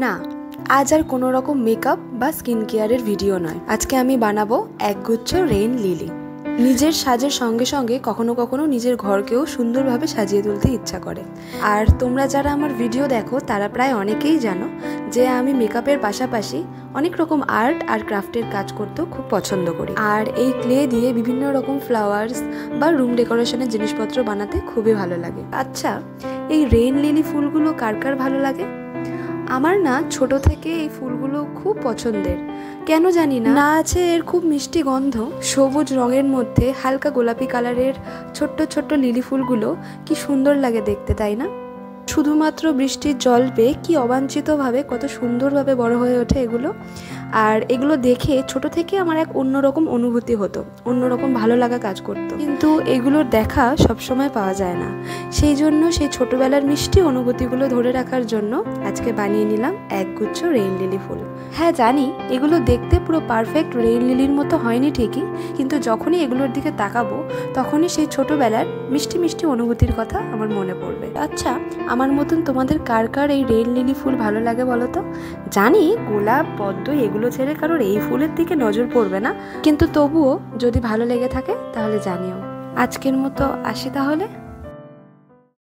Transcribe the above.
না, আজ আর কোনো রকম মেকআপ বা স্কিন কেয়ারের ভিডিও নয়। আজকে আমি বানাবো একগুচ্ছ রেইন লিলি। নিজের সাজের সঙ্গে সঙ্গে কখনো কখনো নিজের ঘরকেও সুন্দরভাবে সাজিয়ে তুলতে ইচ্ছা করে। আর তোমরা যারা আমার ভিডিও দেখো তারা প্রায় অনেকেই জানো যে আমি মেকআপের পাশাপাশি অনেক রকম আর্ট আর ক্রাফটের কাজ করতেও খুব পছন্দ করি। আর এই ক্লে দিয়ে বিভিন্ন রকম ফ্লাওয়ার্স বা রুম ডেকোরেশনের জিনিসপত্র বানাতে খুবই ভালো লাগে। আচ্ছা, এই রেইন লিলি ফুলগুলো কার কার ভালো লাগে? আমার না ছোট থেকে এই ফুলগুলো খুব পছন্দের। কেন জানি না আছে এর খুব মিষ্টি গন্ধ। সবুজ রঙের মধ্যে হালকা গোলাপি কালারের ছোট্ট ছোট্ট লিলি ফুলগুলো কি সুন্দর লাগে দেখতে, তাই না? শুধুমাত্র বৃষ্টির জল পেয়ে কি অবাঞ্ছিতভাবে কত সুন্দরভাবে বড় হয়ে ওঠে এগুলো। আর এগুলো দেখে ছোট থেকে আমার এক অন্যরকম অনুভূতি হতো, অন্যরকম ভালো লাগা কাজ করতো। কিন্তু এগুলোর দেখা সবসময় পাওয়া যায় না। সেই জন্য সেই ছোটবেলার মিষ্টি অনুভূতিগুলো ধরে রাখার জন্য আজকে বানিয়ে নিলাম একগুচ্ছ রেইন লিলি ফুল। হ্যাঁ জানি, এগুলো দেখতে পুরো পারফেক্ট রেইন লিলির মতো হয়নি ঠিকই, কিন্তু যখনই এগুলোর দিকে তাকাবো তখনই সেই ছোটবেলার মিষ্টি মিষ্টি অনুভূতির কথা আমার মনে পড়বে। আচ্ছা, আমার মতন তোমাদের কার কার এই রেইন লিলি ফুল ভালো লাগে বলো তো? জানি গোলাপ, পদ্ম এগুলো ছেড়ে কারোর এই ফুলের দিকে নজর পড়বে না, কিন্তু তবুও যদি ভালো লেগে থাকে তাহলে জানিও। আজকের মতো আসি তাহলে।